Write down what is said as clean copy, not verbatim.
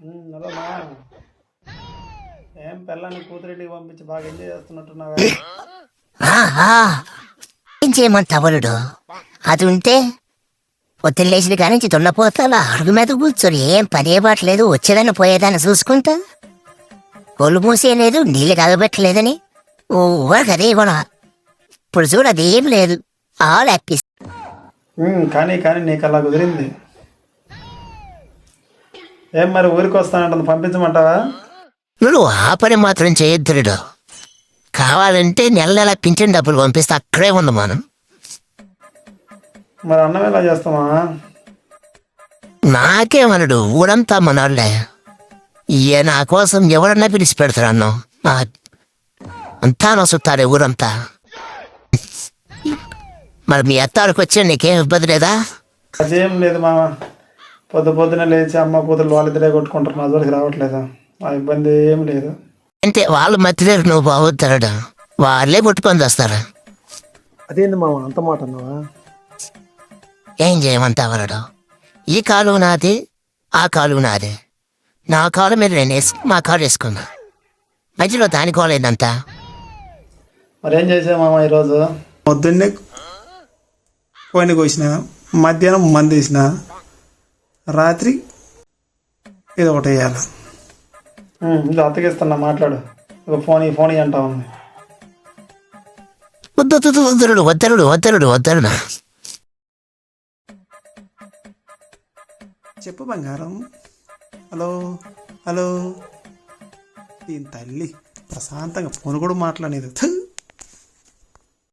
Hello మా ఏం పిల్లని కూతురింటికి పంపించి బాగా ఎంజాయ్ చేస్తున్నట్టున్నావా? ఆహా, ఏం చేయమంటావు వరుడు? అది ఉంటే పొద్దున్న లేచిన కాడి నుంచి దున్నపోతాను అడుగు మీద కూర్చొని ఏం పనే పట్టలేదు, వచ్చేదాన్ని పోయేదాన్ని చూసుకుంటా. కొలు మూసేయలేదు, నీళ్ళు కాగబెట్టలేదని ఓ అదే కూడా. ఇప్పుడు చూడు అదేం లేదు, ఆల్ హ్యాపీ. కానీ కానీ నీకు అలా కుదిరింది. ఏం మరి ఊరికి వస్తానంటుంది, పంపించమంటావా? నువ్వు ఆ పని మాత్రం చేయొద్దురుడు. కావాలంటే నెల నెల పింఛన్ డబ్బులు పంపిస్తే అక్కడే ఉంది మనం. మరి అన్నం ఎలా చేస్తామా? నాకేమనడు, ఊరంతా మనోళ్ళే. ఇయ్య నా కోసం ఎవరన్నా పిలిచి పెడతారు అన్నం. అంతా నొసుతారే ఊరంతా. మరి మీ అత్తాడికి వచ్చే నీకేం ఇబ్బంది లేదా? అదేం లేదు మామ, పొద్దున లేచి అమ్మ కూతురు వాళ్ళిద్దరే కొట్టుకుంటారు, నా జోలికి రావట్లేదా? ఆ ఇబ్బంది ఏం లేదు. అంటే వాళ్ళు మధ్యలో నువ్వు బాగుతాడు, వాళ్ళే కొట్టుకొని వస్తారు. అదేంది మామ అంత మాట అన్నావా? ఏం చేయమంటావరడు? ఈ కాలు నాది, ఆ కాలు నాది. నా కాలు మీద నేను మా కాలు వేసుకున్నా, మధ్యలో దాని కాలు ఏందంతా. మరేం చేసావు మామ ఈరోజు? పొద్దున్నే కోయిని కోసిన, మధ్యాహ్నం మంది వేసిన, రాత్రి ఇది ఒకటి వేయాలి. ఇది అత్తగిస్తున్నా, మాట్లాడు. ఒక ఫోన్ అంటా ఉంది. వద్దరుడు వద్దరుడు వద్దరుడు వద్దరుడు. చెప్పు బంగారం. Hello hello. దీని తల్లి ప్రశాంతంగా ఫోన్ కూడా మాట్లాడలేదు.